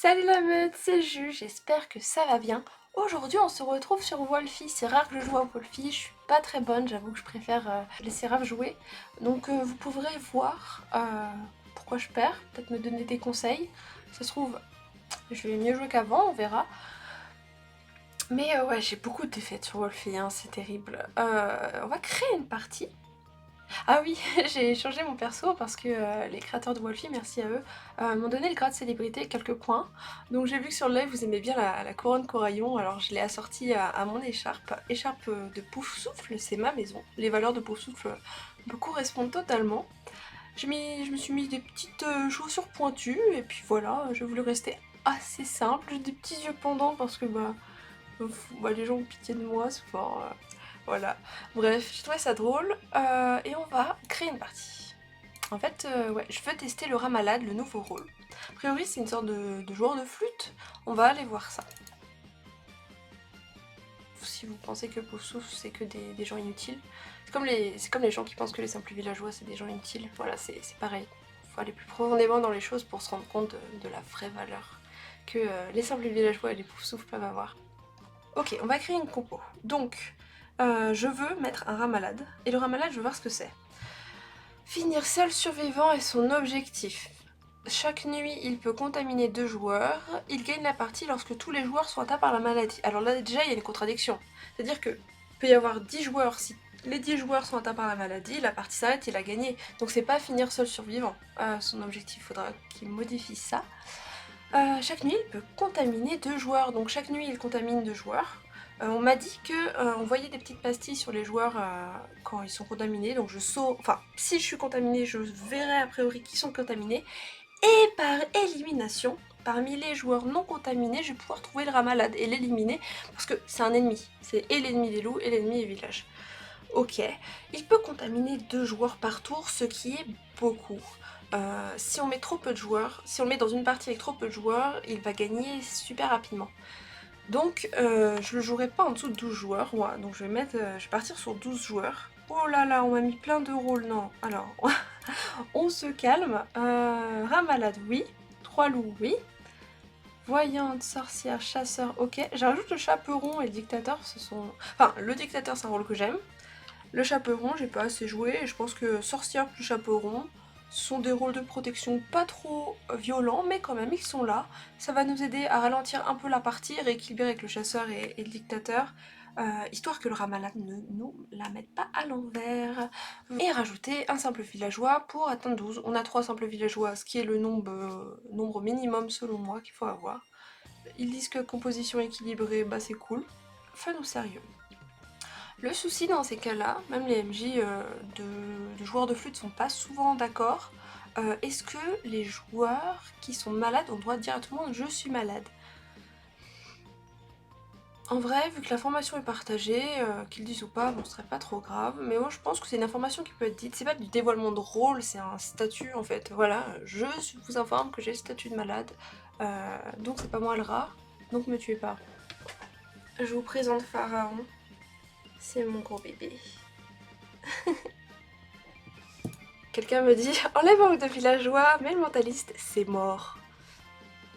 Salut la meute, c'est Jus, j'espère que ça va bien. Aujourd'hui on se retrouve sur Wolfie, c'est rare que je joue à Wolfie, je suis pas très bonne, j'avoue que je préfère laisser Raph jouer. Donc vous pourrez voir pourquoi je perds, peut-être me donner des conseils. Ça se trouve, je vais mieux jouer qu'avant, on verra. Mais ouais, j'ai beaucoup de défaites sur Wolfie, hein, c'est terrible. On va créer une partie. Ah oui, j'ai changé mon perso parce que les créateurs de Wolfie, merci à eux, m'ont donné le grade célébrité quelques points. Donc j'ai vu que sur le live vous aimez bien la couronne coraillon, alors je l'ai assortie à mon écharpe. Écharpe de Pouf Souffle, c'est ma maison. Les valeurs de Pouf Souffle me correspondent totalement. Je me suis mis des petites chaussures pointues et puis voilà, j'ai voulu rester assez simple. J'ai des petits yeux pendants parce que les gens ont pitié de moi souvent. Voilà. Bref, j'ai trouvé ça drôle et on va créer une partie. En fait, ouais, je veux tester le rat malade, le nouveau rôle. A priori, c'est une sorte de joueur de flûte. On va aller voir ça. Si vous pensez que Poufsouffle, c'est que des gens inutiles, c'est comme les gens qui pensent que les simples villageois, c'est des gens inutiles. Voilà, c'est pareil. Il faut aller plus profondément dans les choses pour se rendre compte de la vraie valeur que les simples villageois et les Poufsouffles peuvent avoir. Ok, on va créer une compo. Donc, je veux mettre un rat malade. Et le rat malade, je veux voir ce que c'est. Finir seul survivant est son objectif. Chaque nuit, il peut contaminer 2 joueurs. Il gagne la partie lorsque tous les joueurs sont atteints par la maladie. Alors là, déjà, il y a une contradiction. C'est-à-dire que peut y avoir 10 joueurs. Si les 10 joueurs sont atteints par la maladie, la partie s'arrête, il a gagné. Donc c'est pas finir seul survivant. Son objectif, il faudra qu'il modifie ça. Chaque nuit, il peut contaminer 2 joueurs. Donc chaque nuit, il contamine 2 joueurs. On m'a dit que on voyait des petites pastilles sur les joueurs quand ils sont contaminés. Donc je saute. Enfin, si je suis contaminée, je verrai a priori qui sont contaminés. Et par élimination, parmi les joueurs non contaminés, je vais pouvoir trouver le rat malade et l'éliminer. Parce que c'est un ennemi. C'est et l'ennemi des loups et l'ennemi des villages. Ok. Il peut contaminer 2 joueurs par tour, ce qui est beaucoup. Si on met trop peu de joueurs, si on le met dans une partie avec trop peu de joueurs, il va gagner super rapidement. Donc je le jouerai pas en dessous de 12 joueurs, moi. Donc je vais partir sur 12 joueurs. Oh là là, on m'a mis plein de rôles, non. Alors, on se calme. Rat malade, oui. 3 loups, oui. Voyante, sorcière, chasseur, ok. J'ajoute le chaperon et le dictateur, ce sont... Enfin, le dictateur, c'est un rôle que j'aime. Le chaperon, j'ai pas assez joué, et je pense que sorcière plus chaperon sont des rôles de protection pas trop violents, mais quand même ils sont là. Ça va nous aider à ralentir un peu la partie, rééquilibrer avec le chasseur et le dictateur, histoire que le rat malade ne nous la mette pas à l'envers. Et rajouter un simple villageois pour atteindre 12. On a 3 simples villageois, ce qui est le nombre minimum selon moi qu'il faut avoir. Ils disent que composition équilibrée, bah c'est cool. Fun ou sérieux? Le souci dans ces cas-là, même les MJ de joueurs de flûte sont pas souvent d'accord. Est-ce que les joueurs qui sont malades ont le droit de dire à tout le monde « je suis malade ». En vrai, vu que l'information est partagée, qu'ils le disent ou pas, bon, ce serait pas trop grave. Mais moi je pense que c'est une information qui peut être dite. C'est pas du dévoilement de rôle, c'est un statut en fait. Voilà, je vous informe que j'ai le statut de malade. Donc c'est pas moi le rat, donc me tuez pas. Je vous présente Pharaon. C'est mon gros bébé. Quelqu'un me dit « enlève un ou deux villageois, mais le mentaliste, c'est mort ».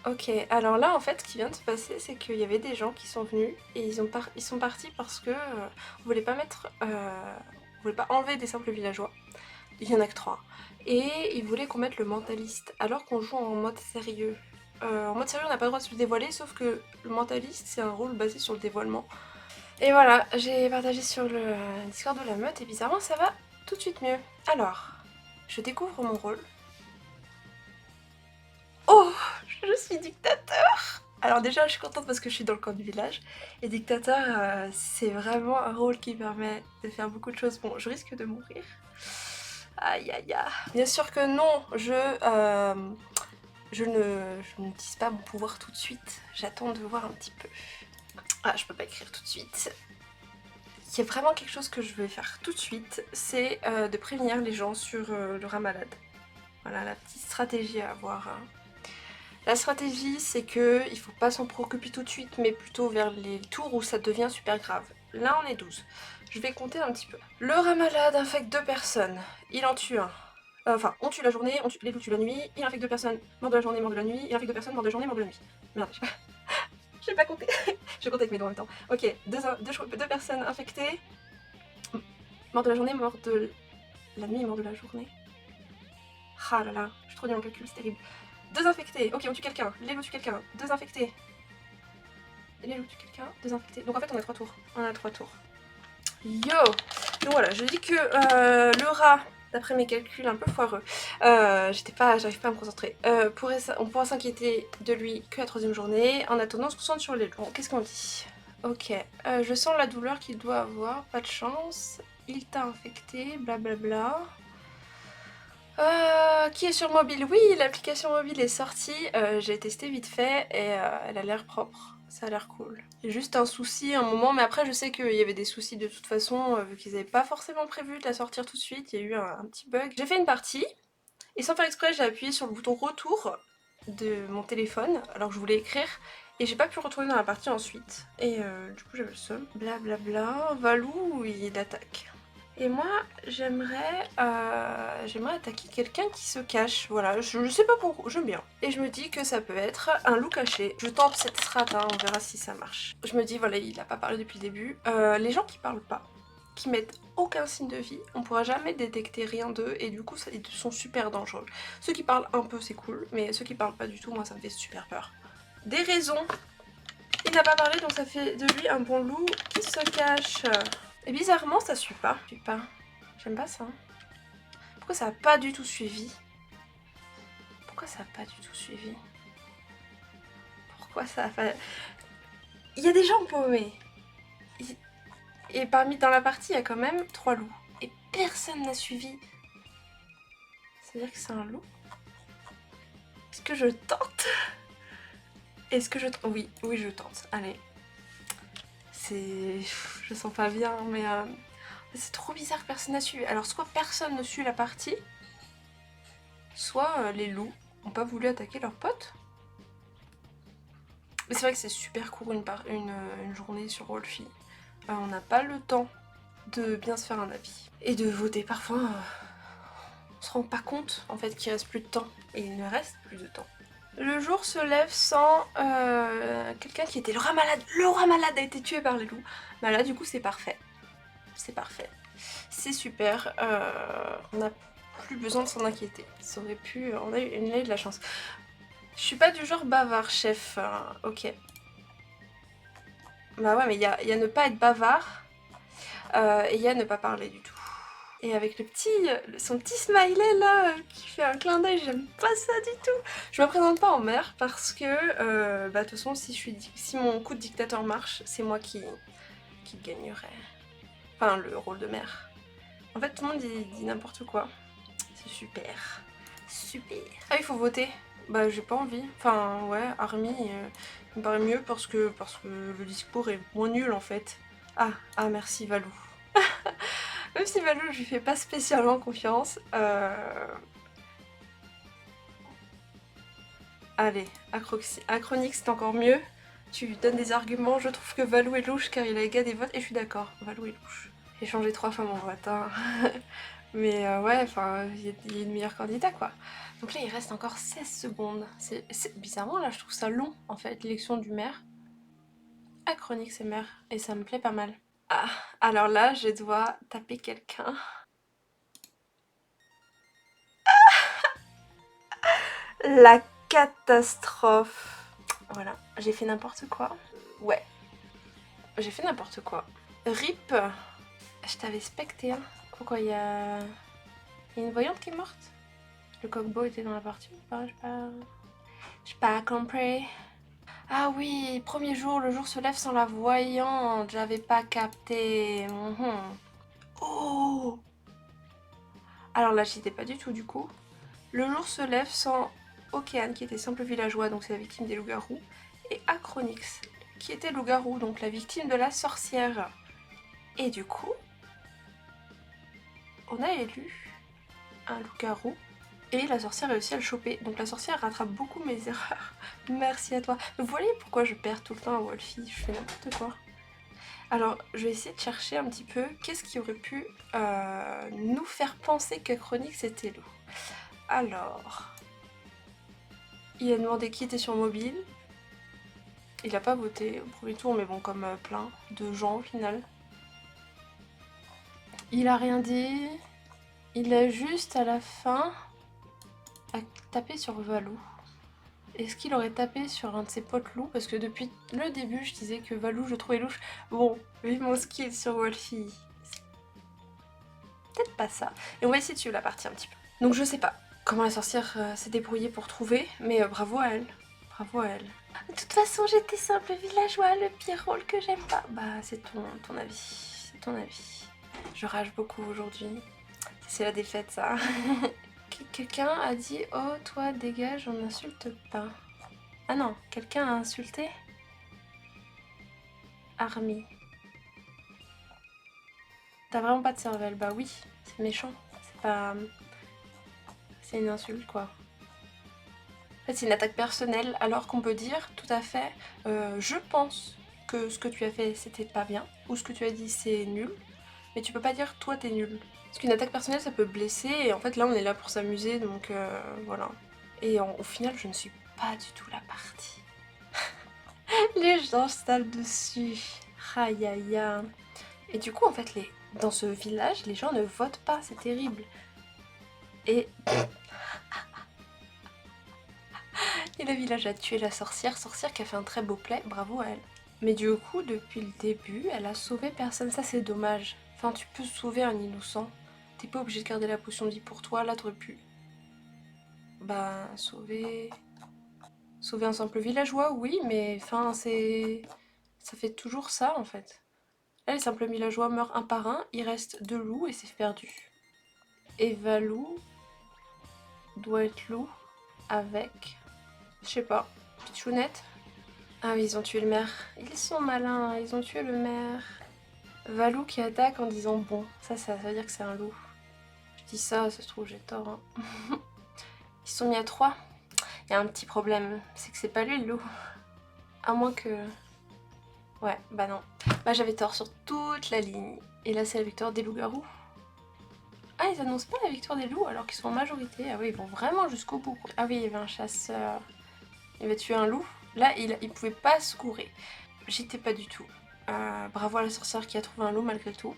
Ok, alors là en fait ce qui vient de se passer c'est qu'il y avait des gens qui sont venus et ils sont partis parce que on voulait pas on voulait pas enlever des simples villageois. Il y en a que 3. Et ils voulaient qu'on mette le mentaliste alors qu'on joue en mode sérieux. En mode sérieux on n'a pas le droit de se dévoiler sauf que le mentaliste c'est un rôle basé sur le dévoilement. Et voilà, j'ai partagé sur le Discord de la meute et bizarrement ça va tout de suite mieux. Alors, je découvre mon rôle. Oh, je suis dictateur. Alors déjà, je suis contente parce que je suis dans le camp du village. Et dictateur, c'est vraiment un rôle qui permet de faire beaucoup de choses. Bon, je risque de mourir. Aïe aïe aïe. Bien sûr que non, je n'utilise pas mon pouvoir tout de suite. J'attends de voir un petit peu. Ah, je peux pas écrire tout de suite. Il y a vraiment quelque chose que je vais faire tout de suite, c'est de prévenir les gens sur le rat malade. Voilà la petite stratégie à avoir. La stratégie, c'est que il faut pas s'en préoccuper tout de suite, mais plutôt vers les tours où ça devient super grave. Là, on est 12. Je vais compter un petit peu. Le rat malade infecte 2 personnes. Il en tue un. Enfin, on tue la journée, les loups tuent la nuit, il infecte 2 personnes, mort de la journée, mort de la nuit, il infecte 2 personnes, mort de la journée, mort de la nuit. Merde, je sais pas compter. Je compte avec mes doigts en même temps. Ok, deux personnes infectées, mort de la journée, mort de la nuit, mort de la journée. Ah là là, je suis trop nulle en calcul, c'est terrible. 2 infectés, ok, on tue quelqu'un, les loups tuent quelqu'un, 2 infectés. Les loups tuent quelqu'un, 2 infectés. Donc en fait, on a 3 tours. On a 3 tours. Yo! Donc voilà, je dis que le rat, d'après mes calculs un peu foireux, j'arrive pas à me concentrer, on pourra s'inquiéter de lui que la 3e journée. En attendant, on se concentre sur les loups. Qu'est-ce qu'on dit? Ok, je sens la douleur qu'il doit avoir, pas de chance. Il t'a infecté, blablabla. Qui est sur mobile? Oui, l'application mobile est sortie, j'ai testé vite fait et elle a l'air propre, ça a l'air cool. Il y a juste un souci un moment, mais après je sais qu'il y avait des soucis de toute façon, vu qu'ils n'avaient pas forcément prévu de la sortir tout de suite, il y a eu un petit bug. J'ai fait une partie, et sans faire exprès j'ai appuyé sur le bouton retour de mon téléphone, alors que je voulais écrire, et j'ai pas pu retourner dans la partie ensuite. Et du coup j'avais le seum. Blablabla, Valou il attaque. Et moi, j'aimerais attaquer quelqu'un qui se cache. Voilà, je sais pas pourquoi, j'aime bien. Et je me dis que ça peut être un loup caché. Je tente cette strat, hein, on verra si ça marche. Je me dis, voilà, il a pas parlé depuis le début. Les gens qui parlent pas, qui mettent aucun signe de vie, on pourra jamais détecter rien d'eux et du coup, ils sont super dangereux. Ceux qui parlent un peu, c'est cool, mais ceux qui parlent pas du tout, moi, ça me fait super peur. Des raisons. Il n'a pas parlé, donc ça fait de lui un bon loup qui se cache. Et bizarrement, ça suit pas. J'aime pas ça. Pourquoi ça a pas du tout suivi? Pourquoi ça a pas du tout suivi? Pourquoi ça a pas... Il y a des gens paumés. Et dans la partie, il y a quand même 3 loups. Et personne n'a suivi. C'est-à-dire que c'est un loup? Est-ce que je tente? Est-ce que je... Oui, je tente. Allez. Je sens pas bien, mais... C'est trop bizarre que personne n'a suivi. Alors soit personne ne suit la partie, soit les loups n'ont pas voulu attaquer leurs potes. Mais c'est vrai que c'est super court une journée sur Wolfie. On n'a pas le temps de bien se faire un avis. Et de voter. Parfois, on se rend pas compte en fait qu'il reste plus de temps. Et il ne reste plus de temps. Le jour se lève sans quelqu'un qui était le rat malade. Le rat malade a été tué par les loups. Bah là du coup c'est parfait. C'est parfait. C'est super. On n'a plus besoin de s'en inquiéter. Ça aurait pu... On a eu de la chance. Je suis pas du genre bavard, chef. Ok. Bah ouais, mais il y a ne pas être bavard. Et il y a ne pas parler du tout. Et avec son petit smiley là, qui fait un clin d'œil, j'aime pas ça du tout. Je me présente pas en mère parce que, bah de toute façon, si mon coup de dictateur marche, c'est moi qui gagnerai. Enfin, le rôle de mère. En fait, tout le monde dit n'importe quoi. C'est super. Super. Ah, il faut voter. Bah, j'ai pas envie. Enfin, ouais, Army, il me paraît mieux parce que le discours est moins nul en fait. Ah, merci Valou. Même si Valou, je lui fais pas spécialement confiance. Allez, Acronix, c'est encore mieux. Tu lui donnes des arguments. Je trouve que Valou est louche car il a égal des votes et je suis d'accord. Valou est louche. J'ai changé 3 fois mon vote, hein. Mais ouais, enfin, il y a une meilleure candidat quoi. Donc là, il reste encore 16 secondes. Bizarrement, là, je trouve ça long en fait, l'élection du maire. Acronix est maire et ça me plaît pas mal. Ah, alors là, je dois taper quelqu'un. La catastrophe. Voilà, j'ai fait n'importe quoi. Ouais, j'ai fait n'importe quoi. RIP, je t'avais specté, hein. Pourquoi il y a une voyante qui est morte? Le cockboy était dans la partie ou pas? J'ai pas compris. Ah oui, premier jour, le jour se lève sans la voyante. J'avais pas capté. Oh! Alors là, j'y étais pas du tout du coup. Le jour se lève sans Océane, qui était simple villageois, donc c'est la victime des loups-garous, et Acronix, qui était loup-garou, donc la victime de la sorcière. Et du coup, on a élu un loup-garou, et la sorcière réussit à le choper. Donc la sorcière rattrape beaucoup mes erreurs. Merci à toi. Vous voyez pourquoi je perds tout le temps à Wolfie? Je fais n'importe quoi. Alors, je vais essayer de chercher un petit peu qu'est-ce qui aurait pu nous faire penser qu'Acronix était loup. Alors, il a demandé qui était sur mobile. Il a pas voté au premier tour, mais bon, comme plein de gens au final. Il a rien dit. Il a juste à la fin tapé sur Valou. Est-ce qu'il aurait tapé sur un de ses potes loups? Parce que depuis le début, je disais que Valou, je trouvais louche. Bon, vu mon skill sur Wolfie, c'est peut-être pas ça. Et on va essayer de suivre la partie un petit peu. Donc je sais pas comment la sorcière s'est débrouillée pour trouver, mais bravo à elle. Bravo à elle. De toute façon, j'étais simple villageois, le pire rôle que j'aime pas. Bah, c'est ton avis. C'est ton avis. Je rage beaucoup aujourd'hui. C'est la défaite, ça. Quelqu'un a dit « Oh, toi, dégage, on n'insulte pas ». Ah non, quelqu'un a insulté Army. T'as vraiment pas de cervelle? Bah oui, c'est méchant. C'est pas... C'est une insulte, quoi. En fait, c'est une attaque personnelle, alors qu'on peut dire, tout à fait, je pense que ce que tu as fait, c'était pas bien, ou ce que tu as dit, c'est nul, mais tu peux pas dire, toi, t'es nul. Parce qu'une attaque personnelle, ça peut blesser, et en fait, là, on est là pour s'amuser, donc voilà. Et au final, je ne suis pas du tout la partie. Les gens se tapent dessus. Aïe aïe aïe. Et du coup, en fait, dans ce village, les gens ne votent pas, c'est terrible. Et le village a tué la sorcière qui a fait un très beau play, bravo à elle. Mais du coup, depuis le début, elle a sauvé personne, ça c'est dommage. Enfin, tu peux sauver un innocent. T'es pas obligé de garder la potion de vie pour toi, là t'aurais pu... Bah, sauver un simple villageois, oui, mais enfin, c'est... Ça fait toujours ça, en fait. Là, les simples villageois meurent un par un, il reste 2 loups et c'est perdu. Et Valou doit être loup avec... Je sais pas, Pichounette. Ah oui, ils ont tué le maire. Ils sont malins, ils ont tué le maire. Valou qui attaque en disant bon, ça veut dire que c'est un loup. Je dis ça se trouve j'ai tort. Hein. Ils sont mis à 3. Il y a un petit problème, c'est que c'est pas lui le loup. À moins que... Ouais, bah non. Bah j'avais tort sur toute la ligne. Et là c'est la victoire des loups-garous. Ah, ils annoncent pas la victoire des loups alors qu'ils sont en majorité. Ah oui, ils vont vraiment jusqu'au bout. Ah oui, il y avait un chasseur. Il va tuer un loup. Là, il pouvait pas se courir. J'étais pas du tout. Bravo à la sorcière qui a trouvé un loup malgré tout.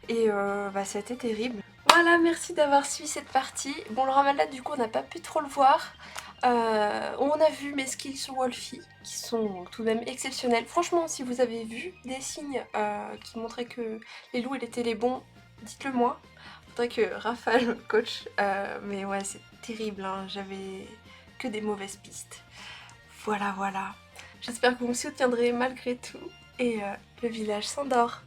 Et bah c'était terrible. Voilà, merci d'avoir suivi cette partie. Bon, le Ramadan, du coup, on n'a pas pu trop le voir. On a vu mes skills sur Wolfie, qui sont tout de même exceptionnels. Franchement, si vous avez vu des signes qui montraient que les loups étaient les bons, dites-le moi. Faudrait que Raphaël me coach. Mais ouais, c'est terrible, hein. J'avais que des mauvaises pistes. Voilà, voilà. J'espère que vous me soutiendrez malgré tout. Et le village s'endort.